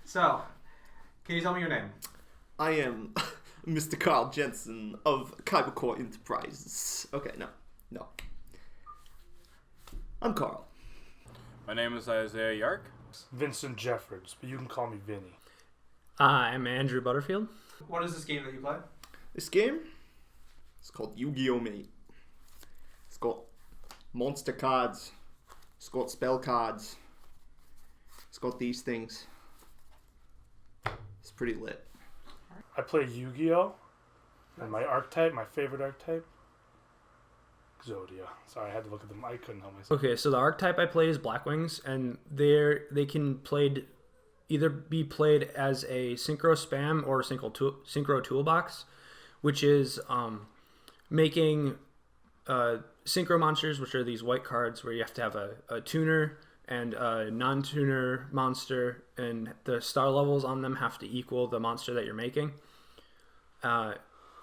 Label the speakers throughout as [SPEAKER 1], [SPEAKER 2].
[SPEAKER 1] So, can you tell me your name?
[SPEAKER 2] I am Mr. Carl Jensen of Kybercore Enterprises. Okay, no. I'm Carl.
[SPEAKER 3] My name is Isaiah Yark.
[SPEAKER 4] Vincent Jeffords, but you can call me Vinny.
[SPEAKER 5] I'm Andrew Butterfield.
[SPEAKER 1] What is this game that you play?
[SPEAKER 2] This game is called Yu-Gi-Oh! Mate. It's got monster cards. It's got spell cards. It's got these things. It's pretty lit.
[SPEAKER 4] I play Yu-Gi-Oh! And my archetype, my favorite archetype, Exodia. Sorry, I had to look at them. I couldn't help myself.
[SPEAKER 5] Okay, so the archetype I play is Blackwings, and they can either be played as a synchro spam or a synchro toolbox, which is making synchro monsters, which are these white cards where you have to have a tuner and a non-tuner monster, and the star levels on them have to equal the monster that you're making.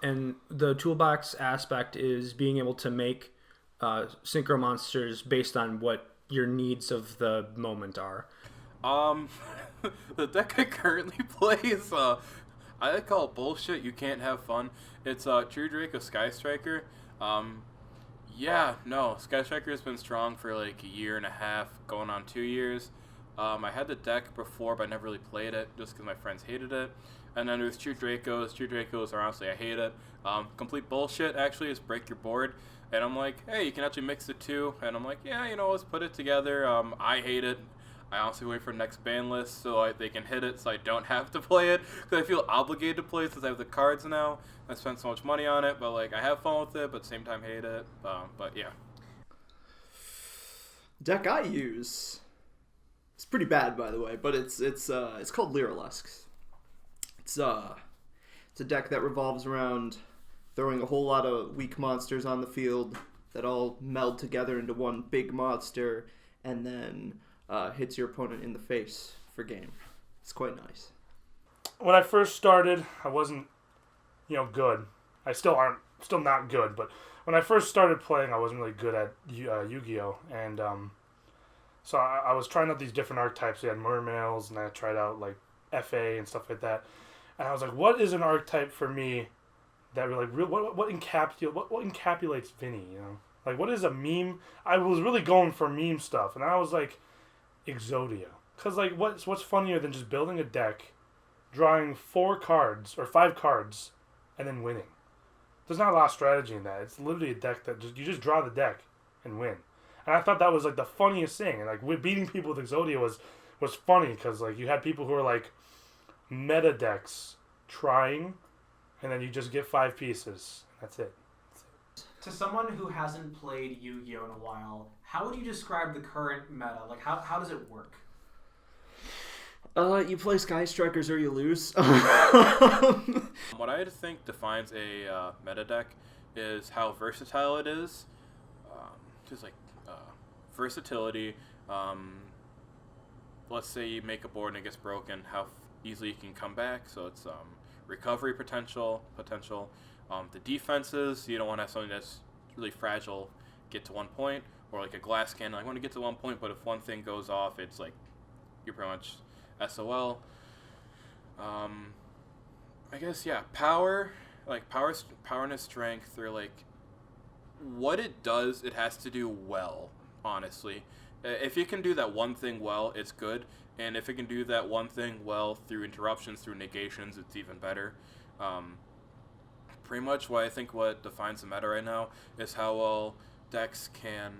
[SPEAKER 5] And the toolbox aspect is being able to make synchro monsters based on what your needs of the moment are.
[SPEAKER 3] The deck I currently play is I call it bullshit. You can't have fun. It's True Drake of Sky Striker. Sky Striker has been strong for like a year and a half, going on 2 years. I had the deck before, but I never really played it just because my friends hated it. And then there's True Dracos. True Dracos are honestly, I hate it. Complete bullshit, actually, is break your board. And I'm like, hey, you can actually mix the two. And I'm like, yeah, let's put it together. I hate it. I honestly wait for the next ban list so they can hit it so I don't have to play it. Because I feel obligated to play it since I have the cards now. I spent so much money on it, but like I have fun with it, but at the same time hate it. But yeah.
[SPEAKER 2] Deck I use. It's pretty bad, by the way, but it's called Lyralisks. It's a deck that revolves around throwing a whole lot of weak monsters on the field that all meld together into one big monster, and then hits your opponent in the face for game. It's quite nice.
[SPEAKER 4] When I first started, I wasn't, good. I still not good, but when I first started playing, I wasn't really good at Yu-Gi-Oh! And so I was trying out these different archetypes. We had mermails, and I tried out like FA and stuff like that. And I was like, what is an archetype for me that really, what encapsulates Vinny, Like, what is a meme? I was really going for meme stuff, and I was like, Exodia. Because, like, what's funnier than just building a deck, drawing 4 cards, or 5 cards, and then winning? There's not a lot of strategy in that. It's literally a deck that you just draw the deck and win. And I thought that was, like, the funniest thing. And, like, beating people with Exodia was funny, because, like, you had people who were, like, meta decks trying, and then you just get 5 pieces. That's it.
[SPEAKER 1] To someone who hasn't played Yu-Gi-Oh! In a while, how would you describe the current meta? Like, how does it work?
[SPEAKER 2] You play Sky Strikers or you lose.
[SPEAKER 3] What I think defines a meta deck is how versatile it is. Just like versatility. Let's say you make a board and it gets broken, how easily you can come back. So it's recovery potential. The defenses, you don't want to have something that's really fragile get to one point, or like a glass cannon. I want to get to one point, but if one thing goes off, it's like you're pretty much SOL. I guess power and strength. They're like what it does. It has to do well. Honestly, if you can do that one thing well, it's good. And if it can do that one thing well through interruptions, through negations, it's even better. Pretty much what defines the meta right now is how well decks can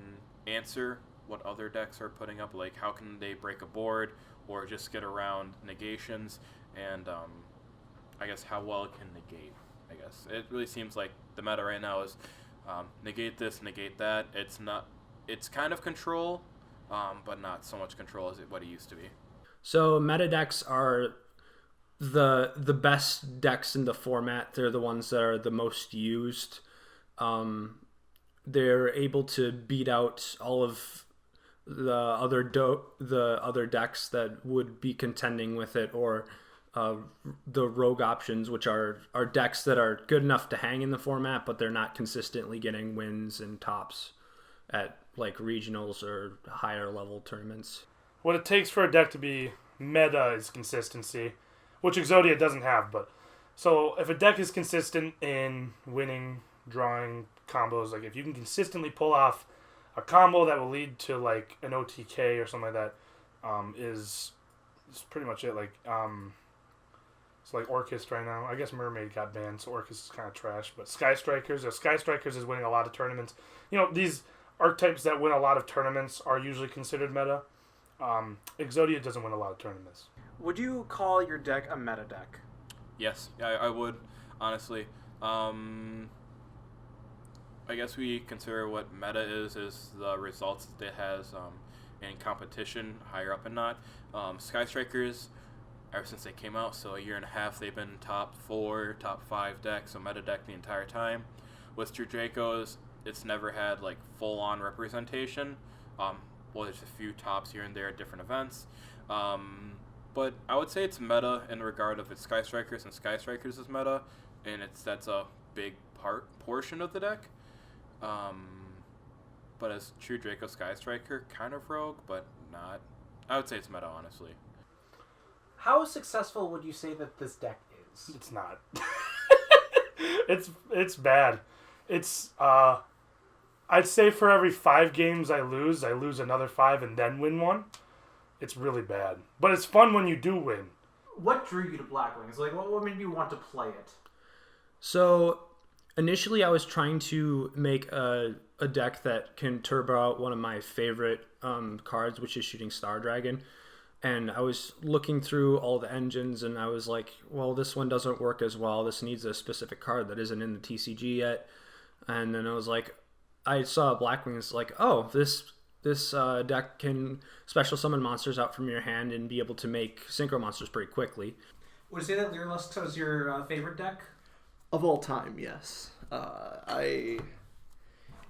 [SPEAKER 3] answer what other decks are putting up. Like, how can they break a board or just get around negations, and I guess how well it can negate. I guess it really seems like the meta right now is negate this, negate that. It's kind of control, but not so much control as what it used to be.
[SPEAKER 5] So meta decks are the best decks in the format. They're the ones that are the most used. They're able to beat out all of the other decks that would be contending with it, or the rogue options, which are decks that are good enough to hang in the format, but they're not consistently getting wins and tops at like regionals or higher level tournaments.
[SPEAKER 4] What it takes for a deck to be meta is consistency, which Exodia doesn't have. But so if a deck is consistent in winning, drawing combos, like if you can consistently pull off a combo that will lead to like an OTK or something like that, is pretty much it. Like it's like Orcust right now. I guess Mermaid got banned, so Orcust is kind of trash. But Sky Strikers is winning a lot of tournaments. You know, these archetypes that win a lot of tournaments are usually considered meta. Exodia doesn't win a lot of tournaments.
[SPEAKER 1] Would you call your deck a meta deck?
[SPEAKER 3] Yes, I would, honestly. I guess we consider what meta is the results that it has in competition higher up and not. Sky Strikers, ever since they came out, so a year and a half, they've been top 4, top 5 deck, so meta deck the entire time. With True Dracos, it's never had like full-on representation. Well, there's a few tops here and there at different events. But I would say it's meta in regard of its Sky Strikers, and Sky Strikers is meta, and that's a big portion of the deck. But as True Draco Sky Striker, kind of rogue, but not. I would say it's meta, honestly.
[SPEAKER 1] How successful would you say that this deck is?
[SPEAKER 4] It's not. It's bad. It's I'd say for every 5 games I lose another 5 and then win one. It's really bad. But it's fun when you do win.
[SPEAKER 1] What drew you to Blackwings? Like, what made you want to play it?
[SPEAKER 5] So, initially I was trying to make a deck that can turbo out one of my favorite cards, which is Shooting Star Dragon. And I was looking through all the engines, and I was like, well, this one doesn't work as well. This needs a specific card that isn't in the TCG yet. And then I was like, I saw Blackwings, like, oh, this deck can special summon monsters out from your hand and be able to make synchro monsters pretty quickly.
[SPEAKER 1] Would you say that Lyrilusc was your favorite deck?
[SPEAKER 2] Of all time, yes.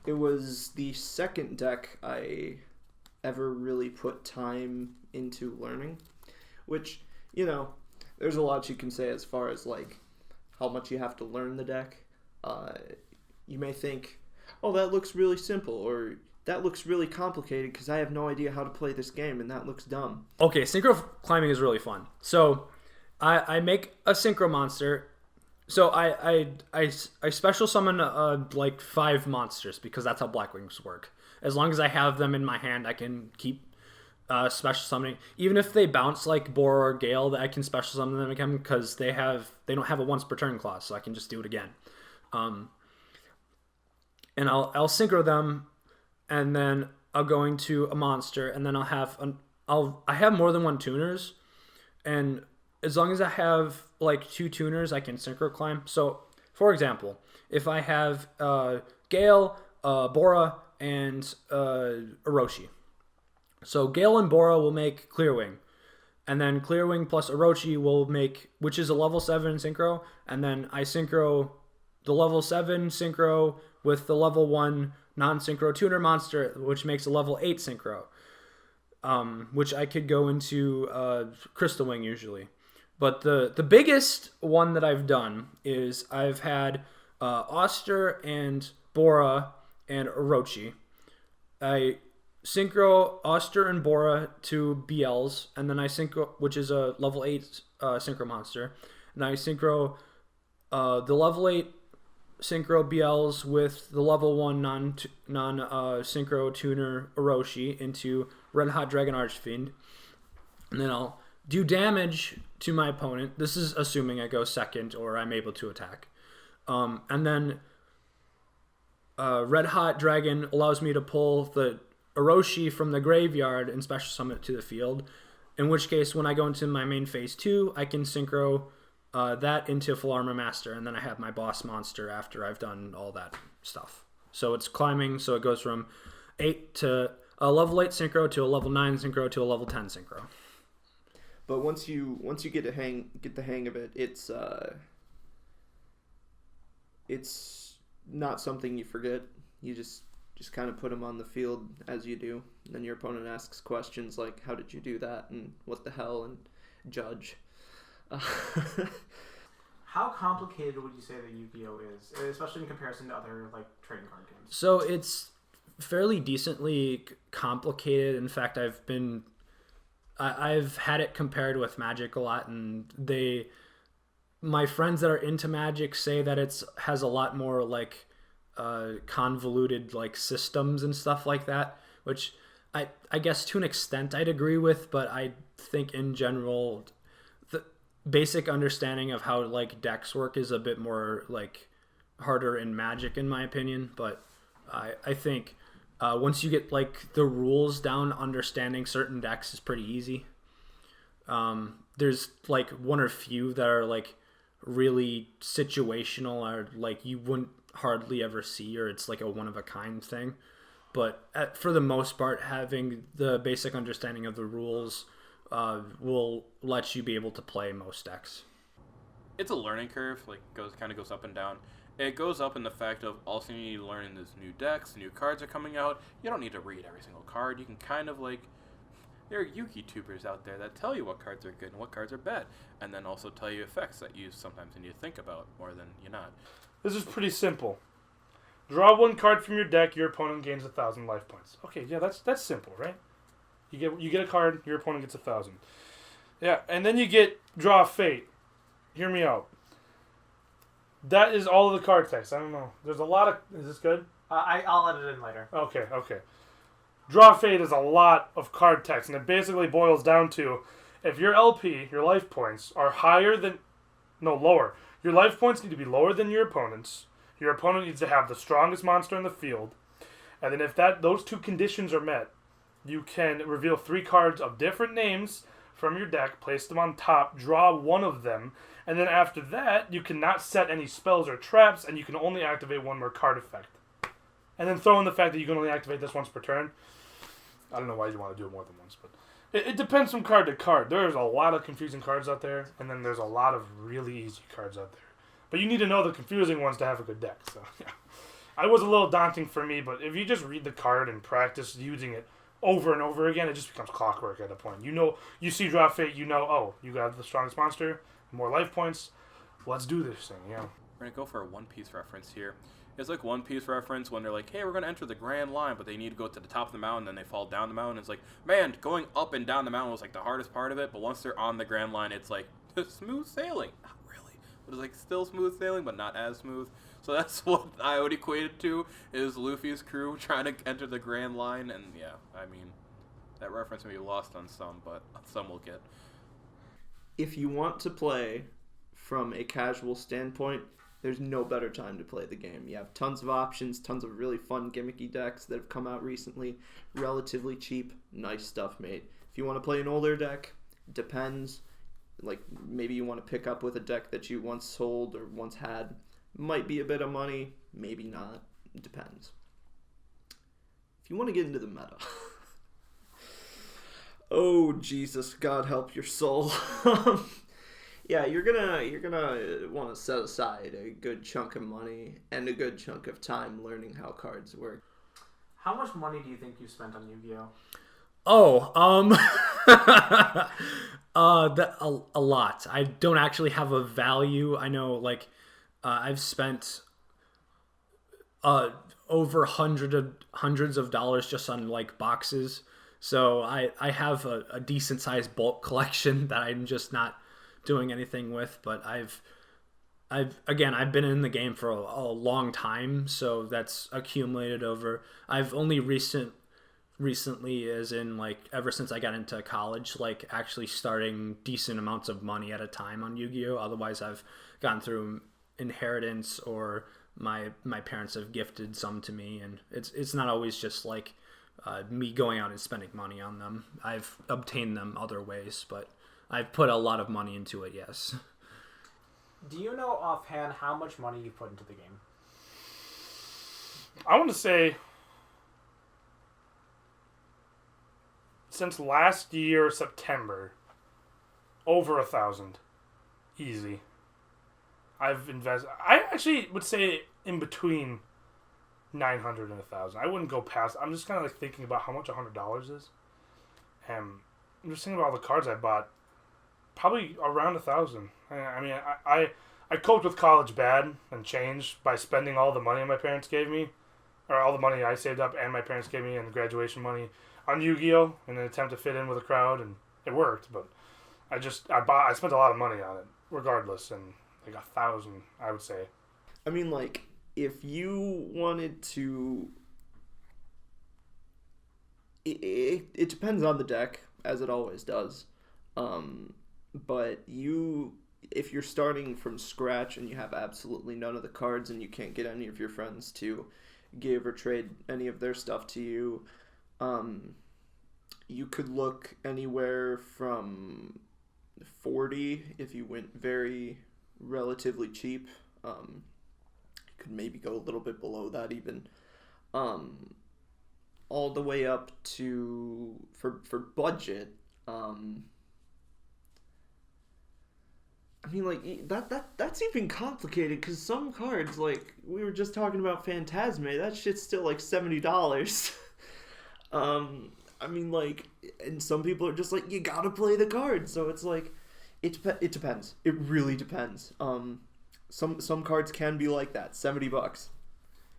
[SPEAKER 2] It was the second deck I ever really put time into learning, which, you know, there's a lot you can say as far as like how much you have to learn the deck. You may think, oh, that looks really simple, or that looks really complicated because I have no idea how to play this game and that looks dumb.
[SPEAKER 5] Okay, synchro climbing is really fun. So I make a synchro monster. So I special summon like 5 monsters because that's how Blackwings work. As long as I have them in my hand, I can keep special summoning. Even if they bounce like Bora or Gale, I can special summon them again because they don't have a once per turn clause, so I can just do it again. And I'll synchro them, and then I'll go into a monster, and then I have more than 1 tuners, and as long as I have like 2 tuners, I can synchro climb. So, for example, if I have Gale, Bora, and Orochi. So Gale and Bora will make Clearwing, and then Clearwing plus Orochi will make, which is a level 7 synchro, and then I synchro the level 7 synchro with the level 1 non-synchro tuner monster, which makes a level 8 synchro, which I could go into Crystal Wing usually. But the biggest one that I've done is I've had Oster and Bora and Orochi. I synchro Oster and Bora to BLs, and then I synchro, which is a level 8 synchro monster, and I synchro the level 8 synchro BLs with the level 1 non synchro tuner Orochi into Red Hot Dragon Archfiend, and then I'll do damage to my opponent. This is assuming I go second or I'm able to attack. And then Red Hot Dragon allows me to pull the Orochi from the graveyard and special summon it to the field. In which case, when I go into my main phase 2, I can synchro that into Full Armor Master, and then I have my boss monster after I've done all that stuff. So it's climbing, so it goes from 8 to a level 8 synchro to a level 9 synchro to a level 10 synchro.
[SPEAKER 2] But once you get the hang of it, it's not something you forget. You just kind of put them on the field as you do. And then your opponent asks questions like, how did you do that? And what the hell? And judge.
[SPEAKER 1] How complicated would you say that Yu-Gi-Oh is, especially in comparison to other like trading card games?
[SPEAKER 5] So it's fairly decently complicated. In fact, I've been I've had it compared with Magic a lot, and my friends that are into Magic say that it's has a lot more like convoluted like systems and stuff like that, which I guess to an extent I'd agree with, but I think in general the basic understanding of how like decks work is a bit more like harder in Magic in my opinion. But I think once you get like the rules down, understanding certain decks is pretty easy. There's like one or few that are like really situational, or like you wouldn't hardly ever see, or it's like a one of a kind thing. But for the most part, having the basic understanding of the rules will let you be able to play most decks.
[SPEAKER 3] It's a learning curve. Like goes up and down. It goes up in the fact of also you need to learn this new decks, new cards are coming out. You don't need to read every single card. You can kind of like there are Yugi tubers out there that tell you what cards are good and what cards are bad, and then also tell you effects that you sometimes need to think about more than you're not.
[SPEAKER 4] This is pretty simple. Draw one card from your deck. Your opponent gains 1,000 life points. Okay, yeah, that's simple, right? You get a card. Your opponent gets 1,000. Yeah, and then you get Draw Fate. Hear me out. That is all of the card text. I don't know. There's a lot of. Is this good?
[SPEAKER 1] I'll edit it in later.
[SPEAKER 4] Okay. Draw Fate is a lot of card text, and it basically boils down to if your LP, your life points, are lower. Your life points need to be lower than your opponent's. Your opponent needs to have the strongest monster in the field. And then if those two conditions are met, you can reveal 3 cards of different names from your deck, place them on top, draw one of them, and then after that, you cannot set any spells or traps, and you can only activate one more card effect. And then throw in the fact that you can only activate this once per turn. I don't know why you want to do it more than once, but it depends from card to card. There's a lot of confusing cards out there, and then there's a lot of really easy cards out there. But you need to know the confusing ones to have a good deck. So yeah, it was a little daunting for me, but if you just read the card and practice using it over and over again, it just becomes clockwork at a point. You know, you see Draw Fate, you know, oh, you got the strongest monster, more life points. Let's do this thing, yeah.
[SPEAKER 3] We're going to go for a One Piece reference here. It's like One Piece reference when they're like, hey, we're going to enter the Grand Line, but they need to go to the top of the mountain, then they fall down the mountain. It's like, man, going up and down the mountain was like the hardest part of it, but once they're on the Grand Line, it's like smooth sailing. Not really. But it's like still smooth sailing, but not as smooth. So that's what I would equate it to, is Luffy's crew trying to enter the Grand Line, and yeah, I mean, that reference may be lost on some, but some will get.
[SPEAKER 2] If you want to play from a casual standpoint, there's no better time to play the game. You have tons of options, tons of really fun gimmicky decks that have come out recently, relatively cheap, nice stuff made. If you want to play an older deck, depends. Like maybe you want to pick up with a deck that you once sold or once had. Might be a bit of money, maybe not. It depends. If you want to get into the meta. Oh Jesus, God help your soul. Yeah, you're gonna want to set aside a good chunk of money and a good chunk of time learning how cards work.
[SPEAKER 1] How much money do you think you spent on Yu-Gi-Oh?
[SPEAKER 5] A lot. I don't actually have a value. I know, like, I've spent over hundreds of dollars just on like boxes. So I have a decent sized bulk collection that I'm just not doing anything with. But I've been in the game for a long time, so that's accumulated over. I've only recently, as in like ever since I got into college, like actually starting decent amounts of money at a time on Yu-Gi-Oh. Otherwise, I've gone through inheritance, or my parents have gifted some to me, and it's not always just like me going out and spending money on them. I've obtained them other ways, but I've put a lot of money into it. Yes.
[SPEAKER 1] Do you know offhand how much money you put into the game?
[SPEAKER 4] I want to say since last year September, over 1,000, easy. I've invested. I actually would say in between 900 and 1,000. I wouldn't go past. I'm just kind of like thinking about how much $100 is, and I'm just thinking about all the cards I bought. Probably around 1,000. I mean, I coped with college bad and changed by spending all the money my parents gave me, or all the money I saved up and my parents gave me, and the graduation money on Yu-Gi-Oh! In an attempt to fit in with a crowd, and it worked, but I spent a lot of money on it, regardless, and like 1,000, I would say.
[SPEAKER 2] I mean, like, if you wanted to, it depends on the deck, as it always does. But if you're starting from scratch and you have absolutely none of the cards and you can't get any of your friends to give or trade any of their stuff to you, you could look anywhere from 40 if you went very relatively cheap. You could maybe go a little bit below that even. All the way up to, for budget, I mean, like, that's even complicated, because some cards, like, we were just talking about Phantasme, that shit's still, like, $70. I mean, like, and some people are just like, you gotta play the card, so it's like, it depends. It really depends. Some cards can be like that, $70.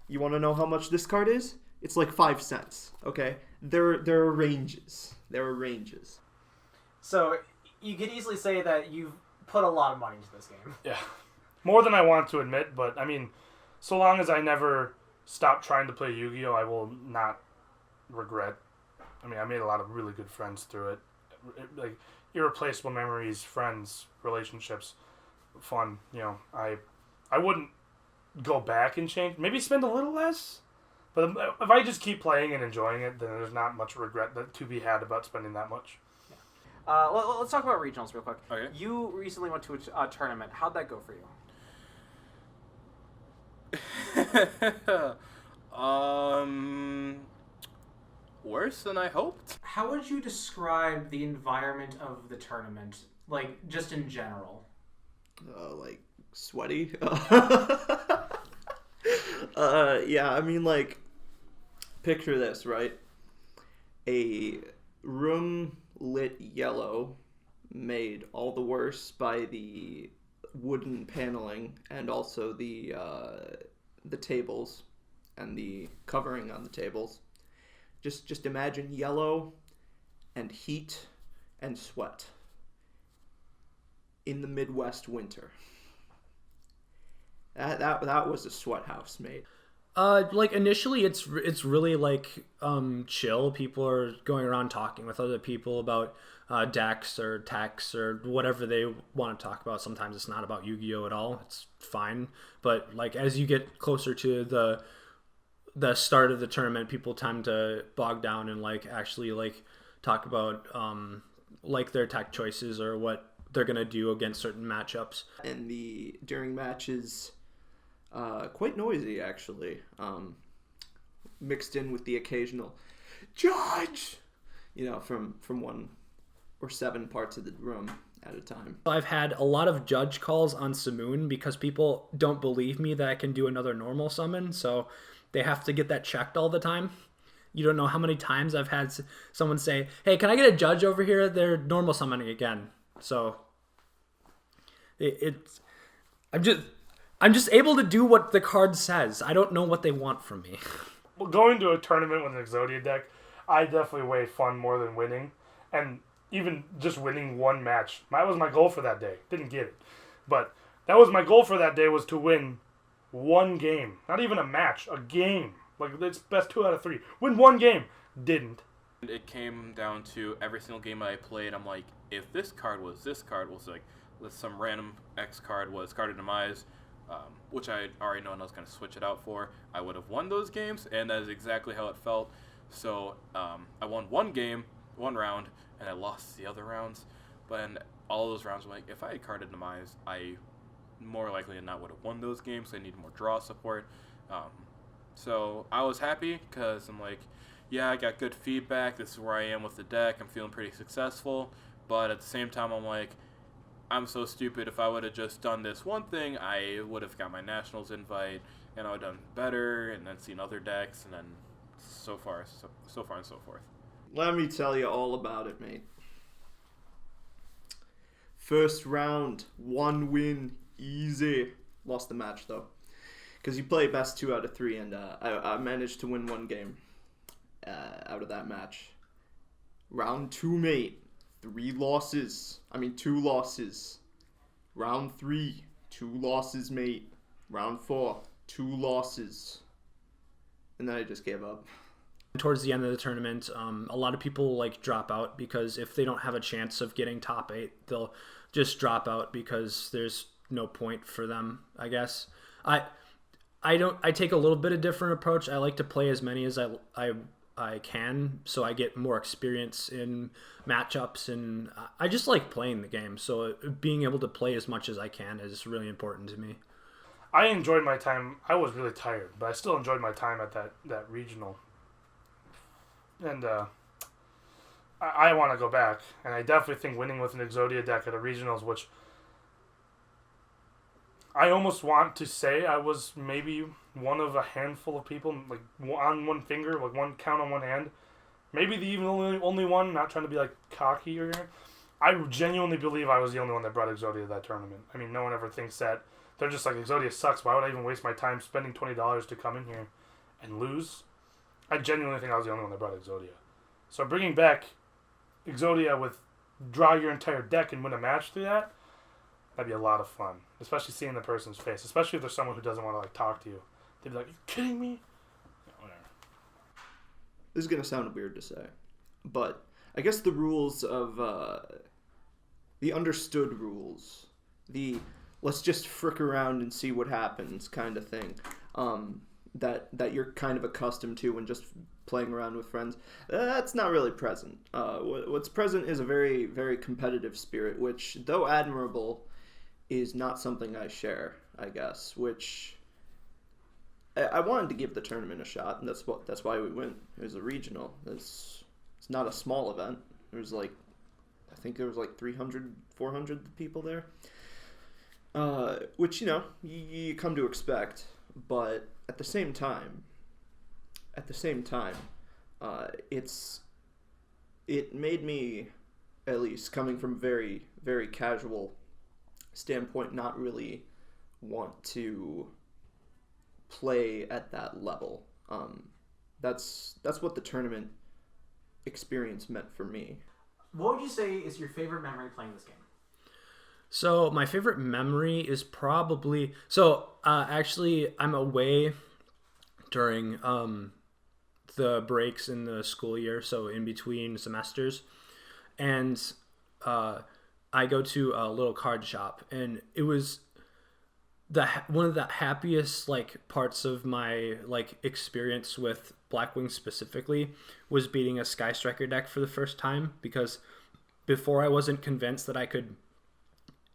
[SPEAKER 2] You want to know how much this card is? It's like 5 cents, okay? There are ranges. There are ranges.
[SPEAKER 1] So you could easily say that you've put a lot of money into this game.
[SPEAKER 4] Yeah. More than I want to admit, but I mean, so long as I never stop trying to play Yu-Gi-Oh, I will not regret. I mean, I made a lot of really good friends through it. Like, irreplaceable memories, friends, relationships, fun. You know, I wouldn't go back and change. Maybe spend a little less. But if I just keep playing and enjoying it, then there's not much regret to be had about spending that much.
[SPEAKER 1] Let's talk about regionals real quick.
[SPEAKER 3] Okay.
[SPEAKER 1] You recently went to a tournament. How'd that go for
[SPEAKER 3] you? Worse than I hoped.
[SPEAKER 1] How would you describe the environment of the tournament, like, just in general?
[SPEAKER 2] Like, sweaty? Yeah, I mean, like, picture this, right? A room lit yellow, made all the worse by the wooden paneling and also the tables and the covering on the tables. Just imagine yellow and heat and sweat in the Midwest winter. That was a sweat house, mate.
[SPEAKER 5] Like initially it's really like chill. People are going around talking with other people about decks or techs or whatever they want to talk about. Sometimes it's not about Yu-Gi-Oh at all. It's fine. But like as you get closer to the start of the tournament, people tend to bog down and like actually like talk about like their tech choices or what they're gonna do against certain matchups.
[SPEAKER 2] And during matches, quite noisy actually, mixed in with the occasional judge, you know, from 1 or 7 parts of the room at a time.
[SPEAKER 5] I've had a lot of judge calls on Simoon because people don't believe me that I can do another normal summon, so they have to get that checked all the time. You don't know how many times I've had someone say, hey, can I get a judge over here? They're normal summoning again. So I'm just able to do what the card says. I don't know what they want from me.
[SPEAKER 4] Well, going to a tournament with an Exodia deck, I definitely weigh fun more than winning. And even just winning one match, that was my goal for that day. Didn't get it. But that was my goal for that day, was to win one game. Not even a match, a game. Like, it's best 2 out of 3. Win one game. Didn't.
[SPEAKER 3] It came down to every single game I played, I'm like, if this card was like, some random X card was Card of Demise, which I already know and I was going to switch it out for, I would have won those games, and that is exactly how it felt. So I won one round, and I lost the other rounds. But in all those rounds, I'm like, if I had Card of Demise, I more likely than not would have won those games. So I need more draw support. So I was happy because I'm like, yeah, I got good feedback. This is where I am with the deck. I'm feeling pretty successful. But at the same time, I'm like, I'm so stupid. If I would have just done this one thing, I would have got my Nationals invite, and I would have done better, and then seen other decks, and then so far and so forth.
[SPEAKER 2] Let me tell you all about it, mate. First round, 1 win, easy. Lost the match, though. Because you play best 2 out of 3, and I managed to win 1 game out of that match. Round 2, mate. 2 losses. Round 3, 2 losses, mate. Round 4, 2 losses. And then I just gave up.
[SPEAKER 5] Towards the end of the tournament, a lot of people like drop out because if they don't have a chance of getting top 8, they'll just drop out because there's no point for them, I guess. I take a little bit of different approach. I like to play as many as I can, so I get more experience in matchups, and I just like playing the game. So being able to play as much as I can is really important to me.
[SPEAKER 4] I enjoyed my time. I was really tired, but I still enjoyed my time at that regional. And I want to go back, and I definitely think winning with an Exodia deck at the regionals, which I almost want to say I was maybe one of a handful of people, like on one finger, like one count on one hand, maybe the even only one. Not trying to be like cocky or anything. I genuinely believe I was the only one that brought Exodia to that tournament. I mean, no one ever thinks that. They're just like, Exodia sucks. Why would I even waste my time spending $20 to come in here and lose? I genuinely think I was the only one that brought Exodia. So bringing back Exodia with draw your entire deck and win a match through that, that'd be a lot of fun. Especially seeing the person's face. Especially if there's someone who doesn't want to like talk to you. They'd be like, "Are you kidding me?" Yeah, whatever.
[SPEAKER 2] This is going to sound weird to say, but I guess the rules of the understood rules, the let's just frick around and see what happens kind of thing, that you're kind of accustomed to when just playing around with friends, that's not really present. What's present is a very, very competitive spirit, which, though admirable, is not something I share, I guess, which I wanted to give the tournament a shot, and that's why we went. It was a regional. It's not a small event. There was I think there was 300, 400 people there, which, you come to expect, but at the same time, it made me, at least coming from very, very casual standpoint, not really want to play at that level. That's what the tournament experience meant for me.
[SPEAKER 1] What would you say is your favorite memory playing this game?
[SPEAKER 5] So my favorite memory is probably actually I'm away during the breaks in the school year, so in between semesters, and I go to a little card shop, and it was one of the happiest parts of my experience with Blackwing specifically was beating a Sky Striker deck for the first time, because before I wasn't convinced that I could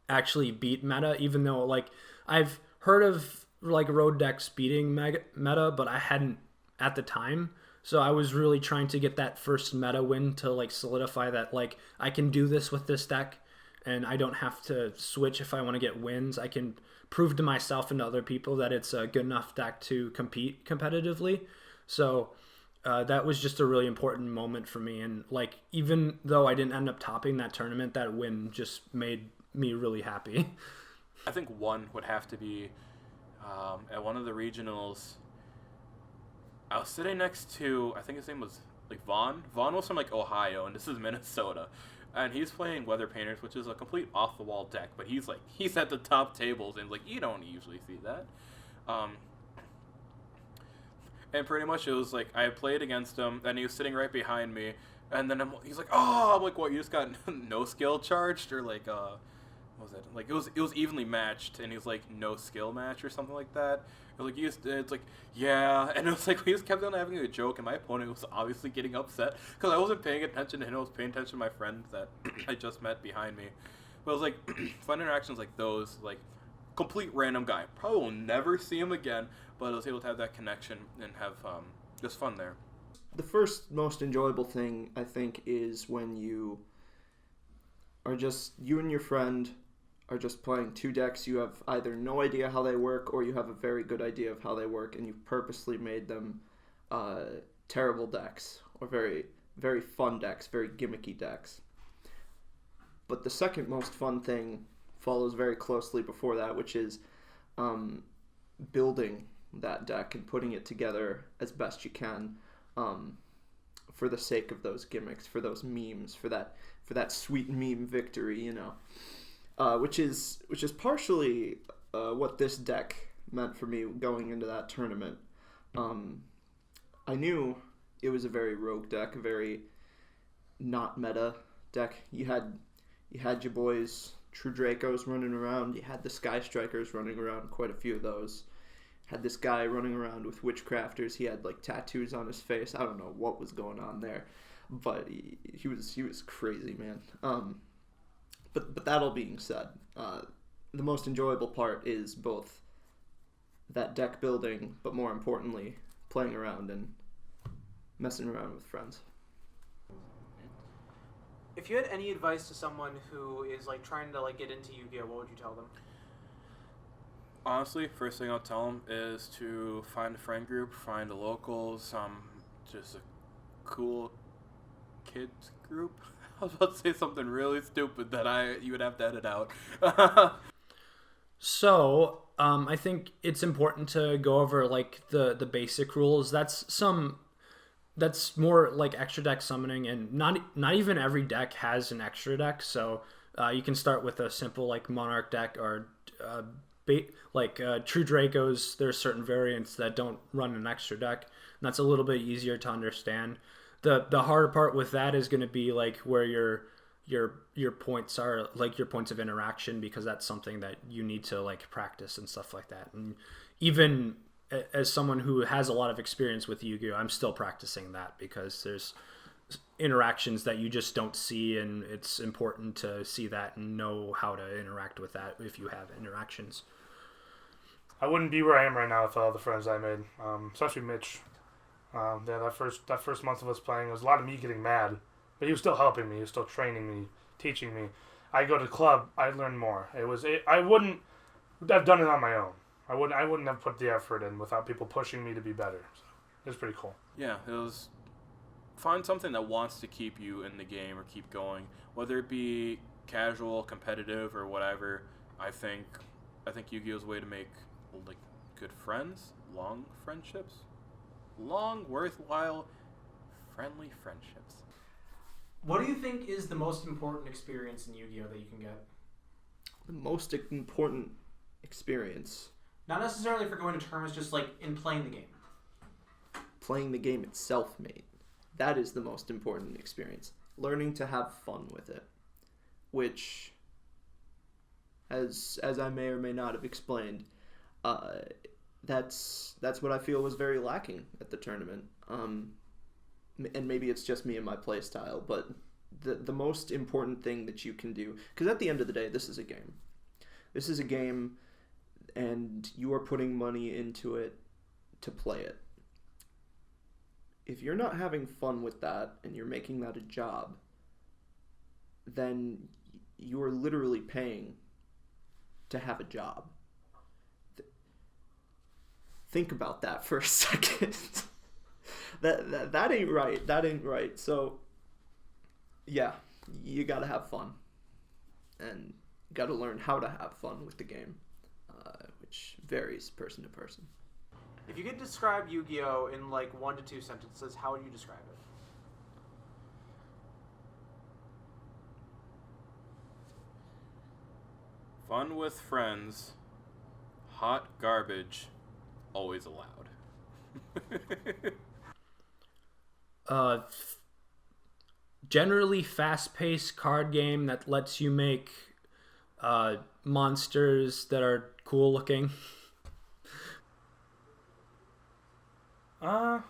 [SPEAKER 5] actually beat meta, even though I've heard of road decks beating meta, but I hadn't at the time. So I was really trying to get that first meta win to solidify that I can do this with this deck, and I don't have to switch if I want to get wins. I can prove to myself and to other people that it's a good enough deck to compete competitively. So that was just a really important moment for me, and even though I didn't end up topping that tournament, that win just made me really happy.
[SPEAKER 3] I think one would have to be at one of the regionals. I was sitting next to, I think his name was Vaughn. Vaughn was from Ohio, and this is Minnesota, and he's playing Weather Painters, which is a complete off the wall deck. But he's at the top tables, and you don't usually see that. And pretty much it was I played against him, and he was sitting right behind me, and then he's like, "Oh," I'm like, "What? You just got no skill charged, or what was it? It was evenly matched, and he was no skill match or something like that." It's yeah, and it was we just kept on having a joke, and my opponent was obviously getting upset because I wasn't paying attention to him. I was paying attention to my friend that I just met behind me. But it was fun interactions like those, complete random guy. Probably will never see him again, but I was able to have that connection and have just fun there.
[SPEAKER 2] The first most enjoyable thing, I think, is when you and your friend are just playing 2 decks. You have either no idea how they work, or you have a very good idea of how they work, and you've purposely made them terrible decks, or very, very fun decks, very gimmicky decks. But the second most fun thing follows very closely before that, which is building that deck and putting it together as best you can. for the sake of those gimmicks, for those memes, for that sweet meme victory, which is partially what this deck meant for me going into that tournament. I knew it was a very rogue deck, a very not meta deck. You had your boys True Dracos running around. You had the Sky Strikers running around, quite a few of those. Had this guy running around with Witchcrafters. He had like tattoos on his face. I don't know what was going on there, but he was crazy, man. But that all being said, the most enjoyable part is both that deck building, but more importantly, playing around and messing around with friends.
[SPEAKER 1] If you had any advice to someone who is like trying to like get into Yu-Gi-Oh, what would you tell them?
[SPEAKER 3] Honestly, first thing I'll tell them is to find a friend group, find a local, just a cool kids group. I was about to say something really stupid that you would have to edit out.
[SPEAKER 5] So, I think it's important to go over like the basic rules. That's more like extra deck summoning, and not even every deck has an extra deck. So you can start with a simple like Monarch deck or True Dracos. There's certain variants that don't run an extra deck, and that's a little bit easier to understand. The harder part with that is going to be like where your points are, like your points of interaction, because that's something that you need to like practice and stuff like that. And even as someone who has a lot of experience with Yu-Gi-Oh, I'm still practicing that because there's interactions that you just don't see, and it's important to see that and know how to interact with that if you have interactions.
[SPEAKER 4] I wouldn't be where I am right now without all the friends I made, especially Mitch. That first month of us playing, it was a lot of me getting mad, but he was still helping me. He was still training me, teaching me. I go to club, I learn more. I wouldn't have done it on my own. I wouldn't have put the effort in without people pushing me to be better. So it was pretty cool.
[SPEAKER 3] Yeah, it was. Find something that wants to keep you in the game or keep going, whether it be casual, competitive, or whatever. I think Yu-Gi-Oh's a way to make like good friends, long friendships, long, worthwhile, friendly friendships.
[SPEAKER 1] What do you think is the most important experience in Yu-Gi-Oh that you can get?
[SPEAKER 2] The most important experience.
[SPEAKER 1] Not necessarily for going to tournaments, just like in playing the game.
[SPEAKER 2] Playing the game itself, mate. That is the most important experience. Learning to have fun with it. Which, as I may or may not have explained, that's what I feel was very lacking at the tournament. And maybe it's just me and my play style, but the most important thing that you can do, because at the end of the day, this is a game. This is a game, and you are putting money into it to play it. If you're not having fun with that and you're making that a job, then you are literally paying to have a job. Think about that for a second. That ain't right. That ain't right. So, yeah, you gotta have fun, and you gotta learn how to have fun with the game, which varies person to person.
[SPEAKER 1] If you could describe Yu-Gi-Oh in like 1 to 2 sentences, how would you describe it?
[SPEAKER 3] Fun with friends, hot garbage, always allowed.
[SPEAKER 5] Generally fast-paced card game that lets you make monsters that are cool looking.
[SPEAKER 4] I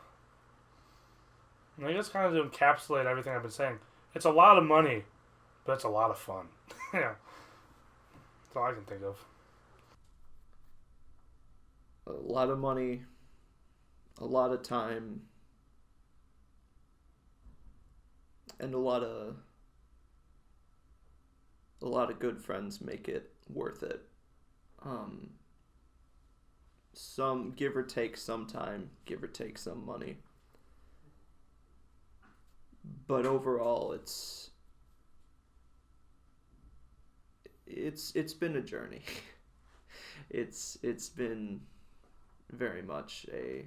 [SPEAKER 4] guess kind of to encapsulate everything I've been saying. It's a lot of money, but it's a lot of fun. Yeah. That's all I can think of.
[SPEAKER 2] A lot of money, a lot of time, and a lot of good friends make it worth it. Some give or take some time, give or take some money. But overall, it's been a journey. It's been very much a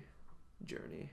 [SPEAKER 2] journey.